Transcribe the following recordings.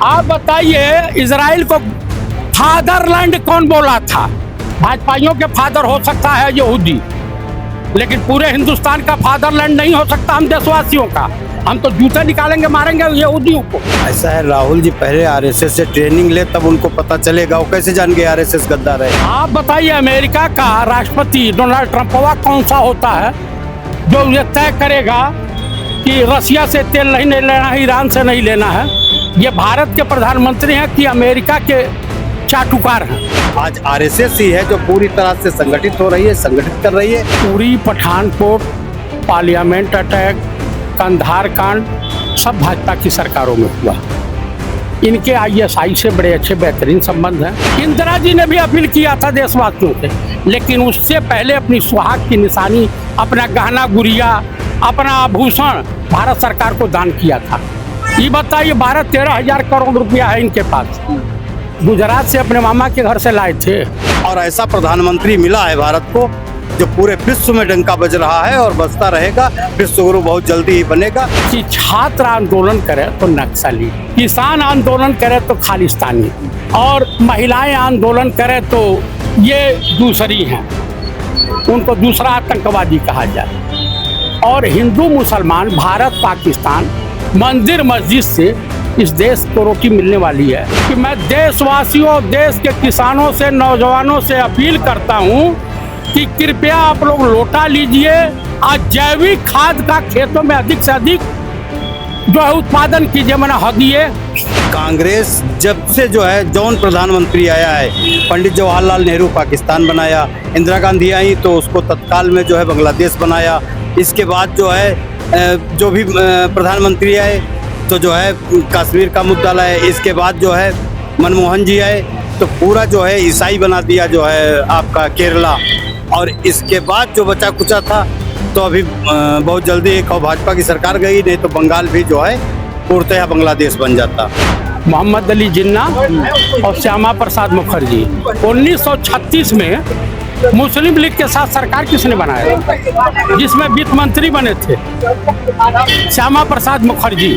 आप बताइए, इजराइल को फादरलैंड कौन बोला था? भाजपाइयों के फादर हो सकता है यहूदी, लेकिन पूरे हिंदुस्तान का फादरलैंड नहीं हो सकता हम देशवासियों का। हम तो जूते निकालेंगे, मारेंगे यहूदियों को। ऐसा है, राहुल जी पहले आरएसएस से ट्रेनिंग ले, तब उनको पता चलेगा। वो कैसे जान गए आरएसएस गद्दार है? आप बताइए, अमेरिका का राष्ट्रपति डोनाल्ड ट्रंप कौन सा होता है जो ये तय करेगा कि रसिया से तेल नहीं लेना है, ईरान से नहीं लेना है? ये भारत के प्रधानमंत्री हैं कि अमेरिका के चाटुकार हैं? आज आरएसएस ही है जो पूरी तरह से संगठित हो रही है, संगठित कर रही है। उरी, पठानकोट, पार्लियामेंट अटैक, कंधार कांड सब भाजपा की सरकारों में हुआ। इनके आईएसआई से बड़े अच्छे बेहतरीन संबंध हैं। इंदिरा जी ने भी अपील किया था देशवासियों से, लेकिन उससे पहले अपनी सुहाग की निशानी, अपना गहना गुड़िया, अपना आभूषण भारत सरकार को दान किया था। ये बताइए, 12-13 हजार करोड़ रुपया है इनके पास, गुजरात से अपने मामा के घर से लाए थे। और ऐसा प्रधानमंत्री मिला है भारत को जो पूरे विश्व में डंका बज रहा है और बजता रहेगा। विश्व गुरु बहुत जल्दी ही बनेगा। कि छात्र आंदोलन करे तो नक्सली, किसान आंदोलन करे तो खालिस्तानी, और महिलाएं आंदोलन करे तो ये दूसरी हैं, उनको दूसरा आतंकवादी कहा जाए। और हिंदू मुसलमान, भारत पाकिस्तान, मंदिर मस्जिद से इस देश को रोटी मिलने वाली है। कि मैं देशवासियों, देश के किसानों से, नौजवानों से अपील करता हूँ कि कृपया आप लोग लौटा लीजिए, आज जैविक खाद का खेतों में अधिक से अधिक जो है उत्पादन कीजिए, मना हदिए। कांग्रेस जब से जो है जौन प्रधानमंत्री आया है, पंडित जवाहरलाल नेहरू पाकिस्तान बनाया, इंदिरा गांधी आई तो उसको तत्काल में जो है बांग्लादेश बनाया। इसके बाद जो है जो भी प्रधानमंत्री आए तो जो है कश्मीर का मुद्दा लाए। इसके बाद जो है मनमोहन जी आए तो पूरा जो है ईसाई बना दिया जो है आपका केरला। और इसके बाद जो बचा कुचा था तो अभी बहुत जल्दी एक और भाजपा की सरकार गई, नहीं तो बंगाल भी जो है पूर्णतः बांग्लादेश बन जाता। मोहम्मद अली जिन्ना और श्यामा प्रसाद मुखर्जी 1936 में मुस्लिम लीग के साथ सरकार किसने बनाया, जिसमें वित्त मंत्री बने थे श्यामा प्रसाद मुखर्जी।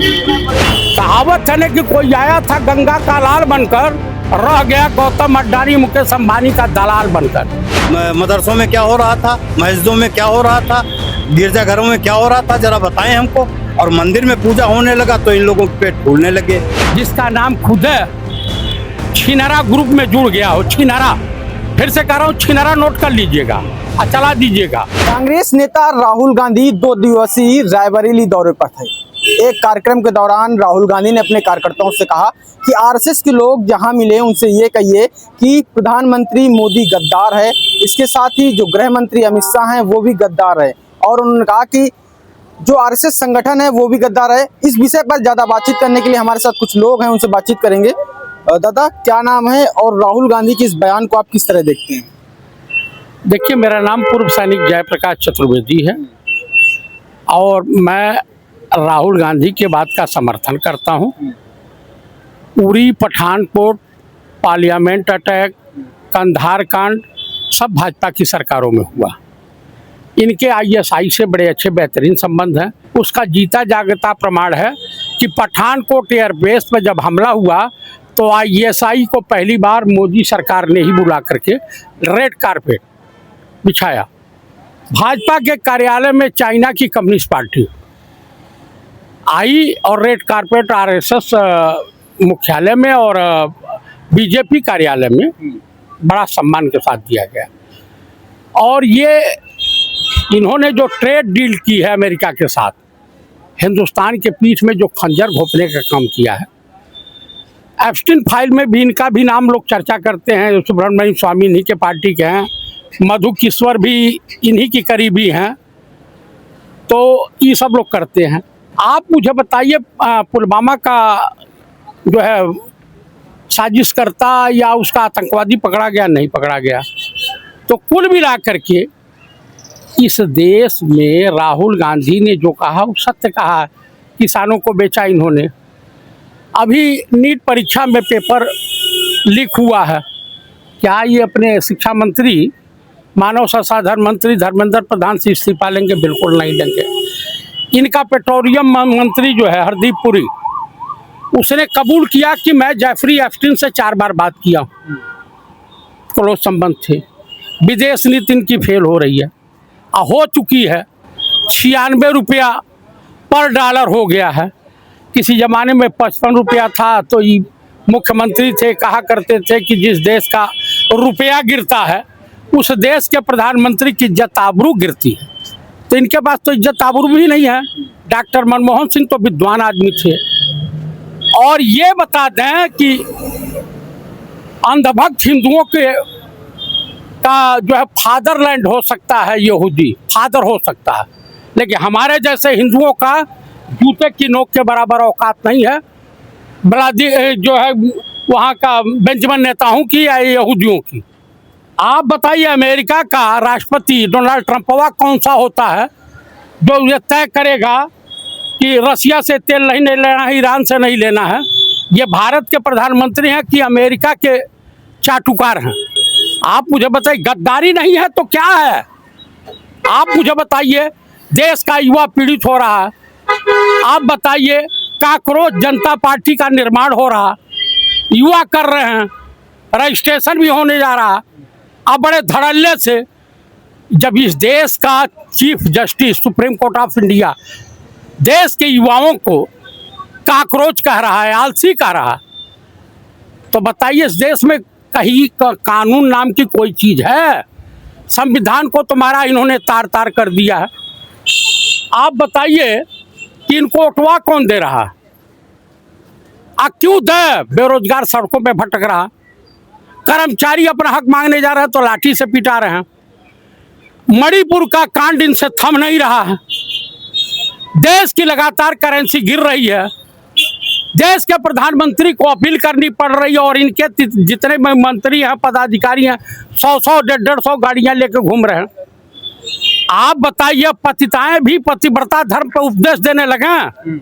कहावत है ना कि कोई आया था गंगा का लाल बनकर, रह गया गौतम अड्डानी मुकेश अंबानी का दलाल बनकर। मदरसों में क्या हो रहा था, मस्जिदों में क्या हो रहा था, गिरजाघरों में क्या हो रहा था, जरा बताएं हमको। और मंदिर में पूजा होने लगा तो इन लोगों के पेट फूलने लगे। जिसका नाम खुद है छिनारा ग्रुप में जुड़ गया हो, छिनारा, फिर से कह रहा हूँ, छिनारा नोट कर लीजिएगा और चला दीजिएगा। कांग्रेस नेता राहुल गांधी 2 दिवसीय रायबरेली दौरे पर थे। एक कार्यक्रम के दौरान राहुल गांधी ने अपने कार्यकर्ताओं से कहा कि आरएसएस के लोग जहां मिले उनसे ये कहिए कि प्रधानमंत्री मोदी गद्दार है। इसके साथ ही जो गृह मंत्री अमित शाह हैं वो भी गद्दार है, और उन्होंने कहा कि जो आरएसएस संगठन है वो भी गद्दार है। इस विषय पर ज़्यादा बातचीत करने के लिए हमारे साथ कुछ लोग हैं, उनसे बातचीत करेंगे। दादा, क्या नाम है और राहुल गांधी के इस बयान को आप किस तरह देखते हैं? देखिए, मेरा नाम पूर्व सैनिक जयप्रकाश चतुर्वेदी है और मैं राहुल गांधी के बात का समर्थन करता हूं। उरी, पठानकोट, पार्लियामेंट अटैक, कंधार कांड सब भाजपा की सरकारों में हुआ। इनके आईएसआई से बड़े अच्छे बेहतरीन संबंध हैं। उसका जीता जागता प्रमाण है कि पठानकोट एयरबेस पर जब हमला हुआ तो आईएसआई को पहली बार मोदी सरकार ने ही बुला करके रेड कारपेट बिछाया। भाजपा के कार्यालय में चाइना की कम्युनिस्ट पार्टी आई और रेड कारपेट आरएसएस मुख्यालय में और बीजेपी कार्यालय में बड़ा सम्मान के साथ दिया गया। और ये इन्होंने जो ट्रेड डील की है अमेरिका के साथ, हिंदुस्तान के पीठ में जो खंजर घोंपने का काम किया है, एप्स्टीन फाइल में भी इनका भी नाम लोग चर्चा करते हैं। सुब्रमण्यम स्वामी इन्हीं के पार्टी के हैं, मधु किश्वर भी इन्हीं की करीबी हैं, तो ये सब लोग करते हैं। आप मुझे बताइए, पुलवामा का जो है साजिशकर्ता या उसका आतंकवादी पकड़ा गया, नहीं पकड़ा गया? तो कुल मिला करके इस देश में राहुल गांधी ने जो कहा वो सत्य कहा। किसानों को बेचा इन्होंने। अभी नीट परीक्षा में पेपर लीक हुआ है, क्या ये अपने शिक्षा मंत्री, मानव संसाधन मंत्री धर्मेंद्र प्रधान से इस्तीफा लेंगे? बिल्कुल नहीं लेंगे। इनका पेट्रोलियम मंत्री जो है हरदीप पुरी, उसने कबूल किया कि मैं जेफरी एप्स्टीन से 4 बार बात किया हूँ, क्लोज संबंध थे। विदेश नीति इनकी फेल हो रही है, हो चुकी है। 96 रुपया पर डॉलर हो गया है। किसी ज़माने में 55 रुपया था तो ये मुख्यमंत्री थे, कहा करते थे कि जिस देश का रुपया गिरता है उस देश के प्रधानमंत्री की इज्जत आबरू गिरती है। तो इनके पास तो इज्जत आबरू भी नहीं है। डॉक्टर मनमोहन सिंह तो विद्वान आदमी थे। और ये बता दें कि अंधभक्त हिंदुओं के का जो है फादरलैंड हो सकता है, यहूदी फादर हो सकता है, लेकिन हमारे जैसे हिंदुओं का जूते की नोक के बराबर औकात नहीं है। ब्लादी जो है वहाँ का बेंजामिन नेताओं की या यहूदियों की। आप बताइए अमेरिका का राष्ट्रपति डोनाल्ड ट्रंपवा कौन सा होता है जो ये तय करेगा कि रसिया से तेल नहीं लेना है, ईरान से नहीं लेना है। ये भारत के प्रधानमंत्री हैं कि अमेरिका के चाटुकार हैं। आप मुझे बताइए, गद्दारी नहीं है तो क्या है? आप मुझे बताइए, देश का युवा पीड़ित हो रहा है। आप बताइए, काकरोच जनता पार्टी का निर्माण हो रहा, युवा कर रहे हैं, रजिस्ट्रेशन भी होने जा रहा। अब बड़े धड़ल्ले से जब इस देश का chief justice supreme court of India देश के युवाओं को काकरोच कह रहा है, आलसी कह रहा है, तो बताइए इस देश में कहीं कानून नाम की कोई चीज है? संविधान को तुम्हारा इन्होंने तार तार कर दिया है। आप बताइए कि इनको उठवा कौन दे रहा है? क्यों दे? बेरोजगार सड़कों पे भटक रहा, कर्मचारी अपना हक मांगने जा रहे हैं तो लाठी से पिटा रहे हैं। मणिपुर का कांड इनसे थम नहीं रहा है। देश की लगातार करेंसी गिर रही है। देश के प्रधानमंत्री को अपील करनी पड़ रही है और इनके जितने मंत्री हैं, पदाधिकारी हैं, 100-100, 150-150 गाड़ियां लेकर घूम रहे हैं। आप बताइए, पतिताएं भी पतिव्रता धर्म पर उपदेश देने लगे।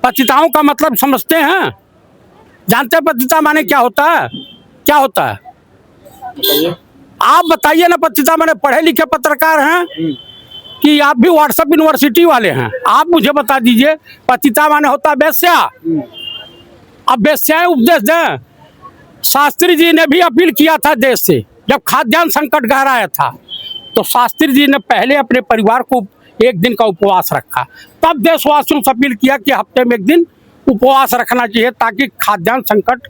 पतिताओं का मतलब समझते हैं? जानते हैं पतिता माने क्या होता है? क्या होता है आप बताइए ना। पतिता माने पढ़े लिखे पत्रकार हैं कि आप भी व्हाट्सएप यूनिवर्सिटी वाले हैं? आप मुझे बता दीजिए, पतिता माने होता है वेश्या। अब वेश्याएं उपदेश दें? शास्त्री जी ने भी अपील किया था देश से, जब खाद्यान्न संकट गहराया था तो शास्त्री जी ने पहले अपने परिवार को 1 दिन का उपवास रखा, तब देशवासियों से अपील किया कि हफ्ते में 1 दिन उपवास रखना चाहिए ताकि खाद्यान्न संकट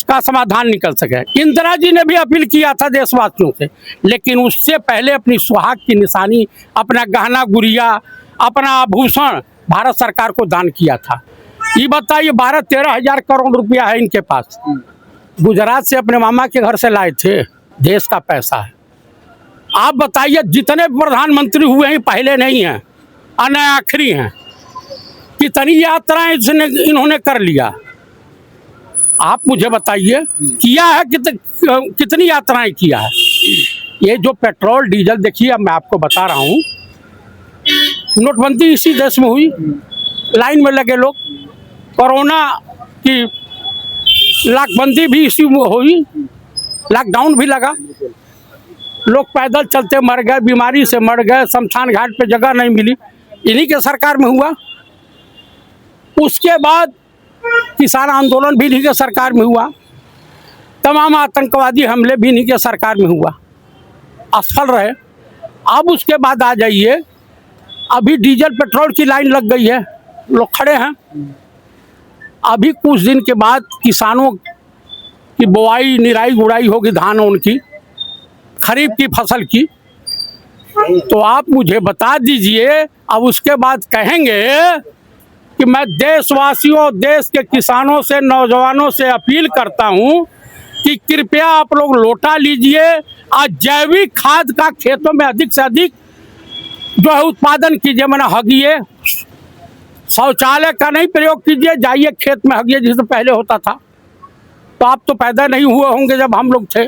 का समाधान निकल सके। इंदिरा जी ने भी अपील किया था देशवासियों से, लेकिन उससे पहले अपनी सुहाग की निशानी, अपना गहना गुड़िया, अपना आभूषण भारत सरकार को दान किया था। ये बताइए, 12-13 हजार करोड़ रुपया है इनके पास। गुजरात से अपने मामा के घर से लाए थे, देश का पैसा है। आप बताइए, जितने प्रधानमंत्री हुए हैं पहले नहीं हैं, अन्य आखिरी हैं। कितनी यात्राएं इन्होंने कर लिया, आप मुझे बताइए। किया है कितनी यात्राएं किया है? ये जो पेट्रोल डीजल देखिए, अब मैं आपको बता रहा हूँ, नोटबंदी इसी देश में हुई, लाइन में लगे लोग। कोरोना की लाकबंदी भी इसी में हुई, लॉकडाउन भी लगा, लोग पैदल चलते मर गए, बीमारी से मर गए, शमशान घाट पे जगह नहीं मिली, इन्हीं के सरकार में हुआ। उसके बाद किसान आंदोलन भी इन्हीं के सरकार में हुआ, तमाम आतंकवादी हमले भी इन्हीं के सरकार में हुआ, असफल रहे। अब उसके बाद आ जाइए, अभी डीजल पेट्रोल की लाइन लग गई है, लोग खड़े हैं। अभी कुछ दिन के बाद किसानों की बुआई, निराई गुड़ाई होगी, धान उनकी खरीफ की फसल की। तो आप मुझे बता दीजिए, अब उसके बाद कहेंगे कि मैं देशवासियों, देश के किसानों से, नौजवानों से अपील करता हूं कि कृपया आप लोग लोटा लीजिए और जैविक खाद का खेतों में अधिक से अधिक जो है उत्पादन कीजिए। मैंने हगिए, शौचालय का नहीं प्रयोग कीजिए, जाइए खेत में हगिए जैसे पहले होता था। तो आप तो पैदा नहीं हुए होंगे जब हम लोग थे,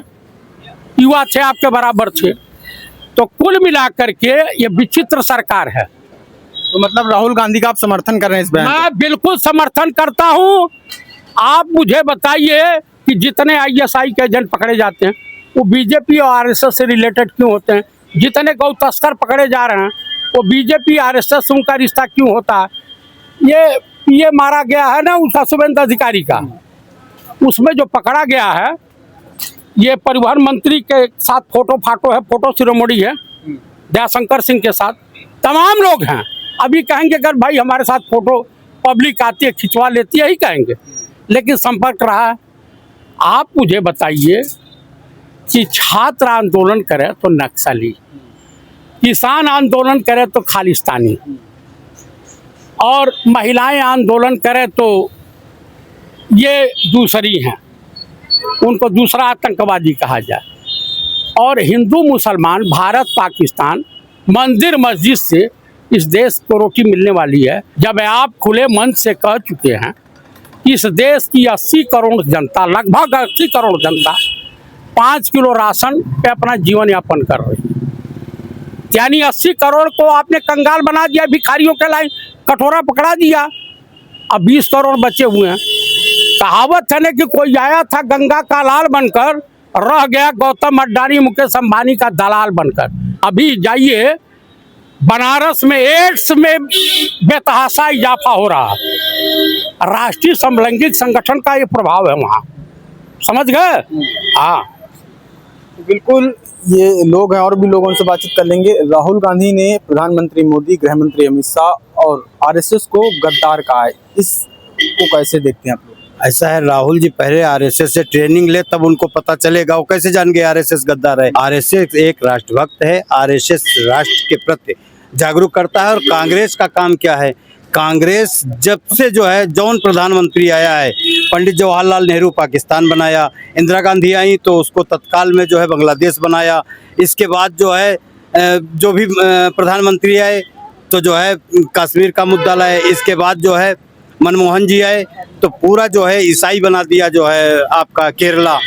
युवा थे, आपके बराबर थे। तो कुल मिलाकर के ये विचित्र सरकार है। तो मतलब राहुल गांधी का आप समर्थन कर रहे हैं इस बयान? मैं बिल्कुल समर्थन करता हूं। आप मुझे बताइए कि जितने ISI के एजेंट पकड़े जाते हैं वो बीजेपी और RSS से रिलेटेड क्यों होते हैं? जितने गौ तस्कर पकड़े जा रहे हैं वो बीजेपी RSS से उनका रिश्ता क्यों होता है? ये पीए मारा गया है ना उसका शुभेंद्र अधिकारी का, उसमें जो पकड़ा गया है, ये परिवहन मंत्री के साथ फोटो है, फोटो शिरोमणि है दयाशंकर सिंह के साथ, तमाम लोग हैं। अभी कहेंगे अगर भाई हमारे साथ फोटो पब्लिक आती है खिंचवा लेती है ही कहेंगे, लेकिन संपर्क रहा है। आप मुझे बताइए कि छात्र आंदोलन करे तो नक्सली, किसान आंदोलन करे तो खालिस्तानी, और महिलाएं आंदोलन करे तो ये दूसरी हैं, उनको दूसरा आतंकवादी कहा जाए। और हिंदू मुसलमान, भारत पाकिस्तान, मंदिर मस्जिद से इस देश को रोटी मिलने वाली है। जब आप खुले मन से कह चुके हैं इस देश की 80 करोड़ जनता, लगभग 80 करोड़ जनता 5 किलो राशन पे अपना जीवन यापन कर रही है, यानी 80 करोड़ को आपने कंगाल बना दिया, भिखारियों के लाइन कटोरा पकड़ा दिया, अब 20 करोड़ बचे हुए हैं। कहावत है ना कि कोई आया था गंगा का लाल बनकर, रह गया गौतम अड्डानी मुकेश अंबानी का दलाल बनकर। अभी जाइए बनारस में एड्स में बेतहाशा इजाफा हो रहा है, राष्ट्रीय समलैंगिक संगठन का ये प्रभाव है वहाँ, समझ गए? हाँ बिल्कुल, ये लोग हैं और भी लोगों से बातचीत कर लेंगे। राहुल गांधी ने प्रधानमंत्री मोदी, गृह मंत्री अमित शाह और आरएसएस को गद्दार कहा है, इसको कैसे देखते हैं आप लोग? ऐसा है, राहुल जी पहले आरएसएस से ट्रेनिंग ले तब उनको पता चलेगा, वो कैसे जान गए आरएसएस गद्दार है। आरएसएस एक राष्ट्रभक्त है, आरएसएस राष्ट्र के प्रति जागरूक करता है। और कांग्रेस का काम क्या है? कांग्रेस जब से जो है जौन प्रधानमंत्री आया है, पंडित जवाहरलाल नेहरू पाकिस्तान बनाया, इंदिरा गांधी आई तो उसको तत्काल में जो है बांग्लादेश बनाया। इसके बाद जो है जो भी प्रधानमंत्री आए तो जो है कश्मीर का मुद्दा लाए। इसके बाद जो है मनमोहन जी आए तो पूरा जो है ईसाई बना दिया जो है आपका केरला।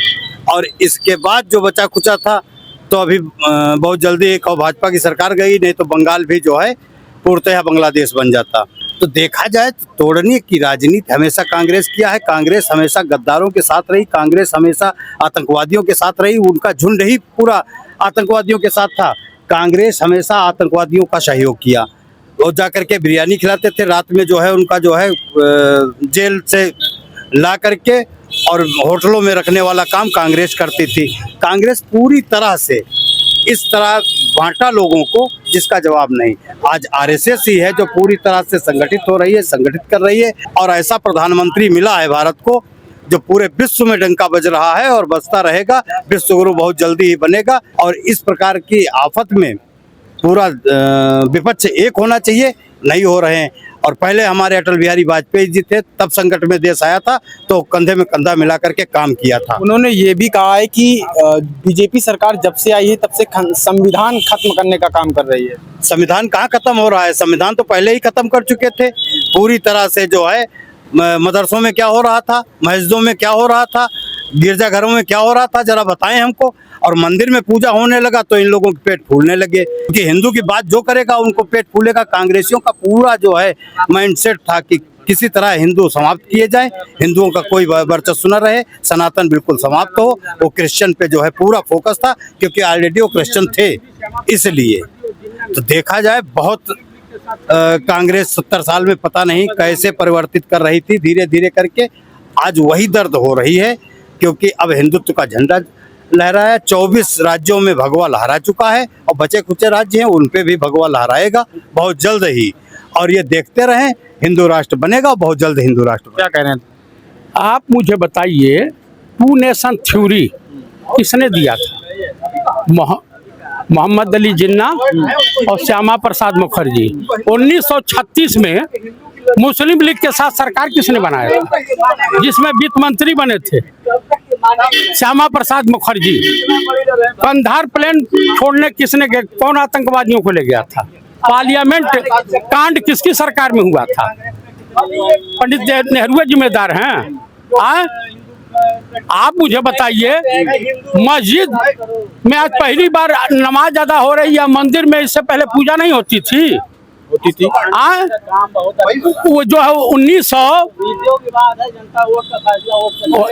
और इसके बाद जो बचा कुचा था तो अभी बहुत जल्दी एक भाजपा की सरकार गई, नहीं तो बंगाल भी जो है पूर्णतः बांग्लादेश बन जाता। तो देखा जाए तो तोड़ने की राजनीति हमेशा कांग्रेस किया है। कांग्रेस हमेशा गद्दारों के साथ रही, कांग्रेस हमेशा आतंकवादियों के साथ रही, उनका झुंड ही पूरा आतंकवादियों के साथ था। कांग्रेस हमेशा आतंकवादियों का सहयोग किया, वो जाकर के बिरयानी खिलाते थे रात में, जो है उनका जो है जेल से ला करके और होटलों में रखने वाला काम कांग्रेस करती थी। कांग्रेस पूरी तरह से इस तरह बांटा लोगों को जिसका जवाब नहीं। आज आरएसएस ही है जो पूरी तरह से संगठित हो रही है, संगठित कर रही है। और ऐसा प्रधानमंत्री मिला है भारत को जो पूरे विश्व में डंका बज रहा है और बजता रहेगा। विश्व गुरु बहुत जल्दी ही बनेगा। और इस प्रकार की आफत में पूरा विपक्ष एक होना चाहिए, नहीं हो रहे हैं। और पहले हमारे अटल बिहारी वाजपेयी जी थे, तब संकट में देश आया था तो कंधे में कंधा मिला करके काम किया था। उन्होंने ये भी कहा है कि बीजेपी सरकार जब से आई है तब से संविधान खत्म करने का काम कर रही है। संविधान कहाँ खत्म हो रहा है? संविधान तो पहले ही खत्म कर चुके थे पूरी तरह से। जो है मदरसों में क्या हो रहा था, मस्जिदों में क्या हो रहा था, गिरजाघरों में क्या हो रहा था, जरा बताएं हमको। और मंदिर में पूजा होने लगा तो इन लोगों के पेट फूलने लगे, क्योंकि हिंदू की बात जो करेगा उनको पेट फूलेगा। कांग्रेसियों का पूरा जो है माइंडसेट था कि किसी तरह हिंदू समाप्त किए जाए, हिंदुओं का कोई वर्चस्व न रहे, सनातन बिल्कुल समाप्त हो। वो क्रिश्चियन पे जो है पूरा फोकस था, क्योंकि ऑलरेडी वो क्रिश्चियन थे। इसलिए तो देखा जाए बहुत कांग्रेस 70 साल में पता नहीं कैसे परिवर्तित कर रही थी, धीरे धीरे करके आज वही दर्द हो रही है। क्योंकि अब हिंदुत्व का झंडा लहरा है, 24 राज्यों में भगवा लहरा चुका है और बचे कुचे राज्य हैं उन पे भी भगवा लहराएगा बहुत जल्द ही। और ये देखते रहें, हिंदू राष्ट्र बनेगा बहुत जल्द हिंदू राष्ट्र। क्या कह रहे हैं? आप मुझे बताइए 2 नेशन थ्योरी किसने दिया था? मोहम्मद अली जिन्ना और श्यामा प्रसाद मुखर्जी। 1936 में मुस्लिम लीग के साथ सरकार किसने बनाया था, जिसमें वित्त मंत्री बने थे? श्यामा प्रसाद मुखर्जी। कंधार प्लेन छोड़ने किसने गया? कौन आतंकवादियों को ले गया था? पार्लियामेंट कांड किसकी सरकार में हुआ था? पंडित नेहरू जिम्मेदार हैं। आप मुझे बताइए, मस्जिद में आज पहली बार नमाज अदा हो रही है, मंदिर में इससे पहले पूजा नहीं होती थी? होती थी। वो जो है 1900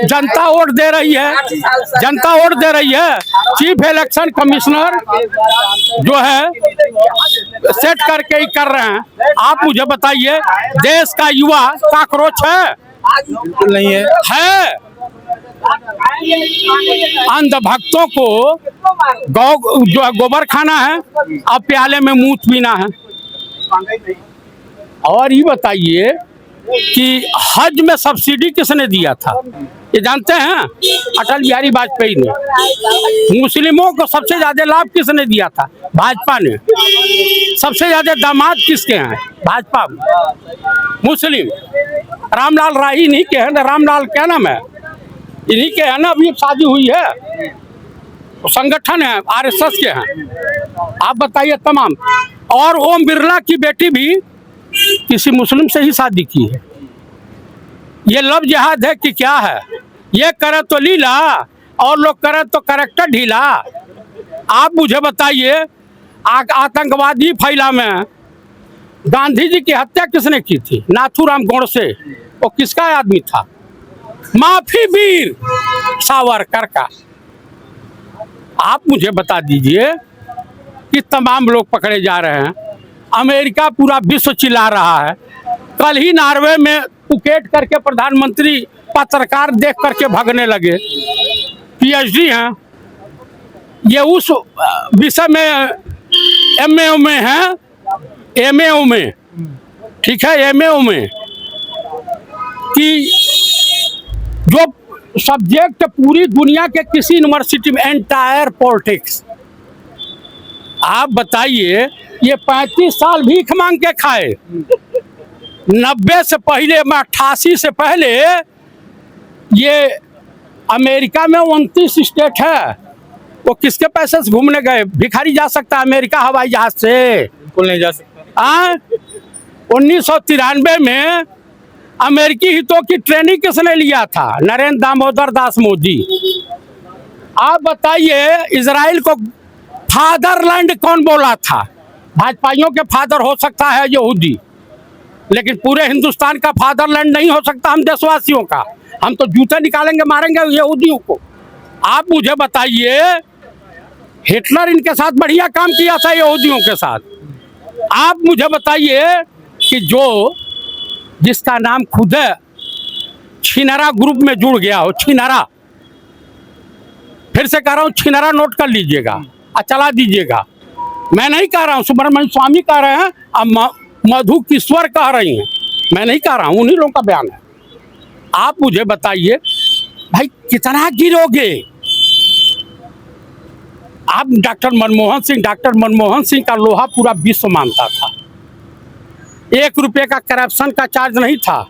जनता वोट दे रही है, जनता वोट दे रही है। चीफ इलेक्शन कमिश्नर जो है सेट करके ही कर रहे हैं। आप मुझे बताइए, देश का युवा काकरोच है? बिल्कुल नहीं है। अंधभक्तों को गौ जो है गोबर खाना है, अब प्याले में मूत पीना है। और ये बताइए कि हज में सब्सिडी किसने दिया था? ये जानते हैं? अटल बिहारी वाजपेयी ने। मुस्लिमों को सबसे ज्यादा लाभ किसने दिया था? भाजपा ने। सबसे ज्यादा दामाद किसके हैं? भाजपा में। मुस्लिम रामलाल राही इन्हीं के हैं ना। रामलाल क्या नाम है? इन्हीं के है ना। अभी शादी हुई है, तो संगठन है, आरएसएस के हैं। आप बताइए तमाम। और ओम बिरला की बेटी भी किसी मुस्लिम से ही शादी की है। ये लव जिहाद है कि क्या है? ये करे तो लीला और लोग करे तो करेक्टर ढीला। आप मुझे बताइए, आतंकवादी फैला में गांधी जी की हत्या किसने की थी? नाथूराम गोडसे। वो किसका आदमी था? माफी वीर सावरकर का। आप मुझे बता दीजिए कि तमाम लोग पकड़े जा रहे हैं। अमेरिका पूरा विश्व चिल्ला रहा है। कल ही नॉर्वे में पुकेट करके प्रधानमंत्री पत्रकार देख करके भागने लगे। पीएचडी हैं ये, उस विषय में एमए में है, एमए में, ठीक है, एमए में, कि जो सब्जेक्ट पूरी दुनिया के किसी यूनिवर्सिटी में एंटायर पॉलिटिक्स। आप बताइए, ये 35 साल भीख मांग के खाए। 90 से पहले, 88 से पहले ये अमेरिका में 29 स्टेट है। वो किसके पैसे से घूमने गए? भिखारी जा सकता है अमेरिका हवाई जहाज से? बिल्कुल नहीं जा सकता। 1993 में अमेरिकी हितों की ट्रेनिंग किसने लिया था? नरेंद्र दामोदर दास मोदी। आप बताइए, इजराइल को फादरलैंड कौन बोला था? भाजपाइयों के फादर हो सकता है यहूदी, लेकिन पूरे हिंदुस्तान का फादरलैंड नहीं हो सकता हम देशवासियों का। हम तो जूते निकालेंगे, मारेंगे यहूदियों को। आप मुझे बताइए, हिटलर इनके साथ बढ़िया काम किया था यहूदियों के साथ। आप मुझे बताइए कि जो जिसका नाम खुद है छिनरा ग्रुप में जुड़ गया हो, छिनरा, फिर से कह रहा हूं, छिनरा नोट कर लीजिएगा और चला दीजिएगा। मैं नहीं कह रहा हूं, सुब्रमण्यम स्वामी कह रहे हैं, अब मधु किश्वर कह रही हैं। मैं नहीं कह रहा हूं, उन्हीं लोगों का बयान है। आप मुझे बताइए भाई, कितना गिरोगे आप? डॉक्टर मनमोहन सिंह का लोहा पूरा विश्व मानता था। 1 रुपये का करप्शन का चार्ज नहीं था।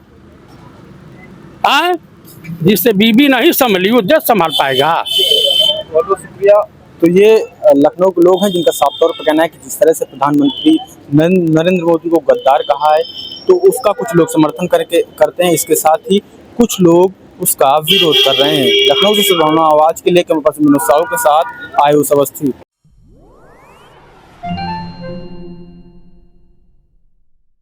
जिससे बीबी नहीं संभली, वो देश संभाल पाएगा? बहुत बहुत शुक्रिया। तो ये लखनऊ के लोग हैं जिनका साफ तौर पर कहना है कि जिस तरह से प्रधानमंत्री नरेंद्र मोदी को गद्दार कहा है, तो उसका कुछ लोग समर्थन करते हैं, इसके साथ ही कुछ लोग उसका विरोध कर रहे हैं। लखनऊ से सुभावना आवाज के लिए कैमरा पर्सन मनोज साहू के साथ आयुष अवस्थी।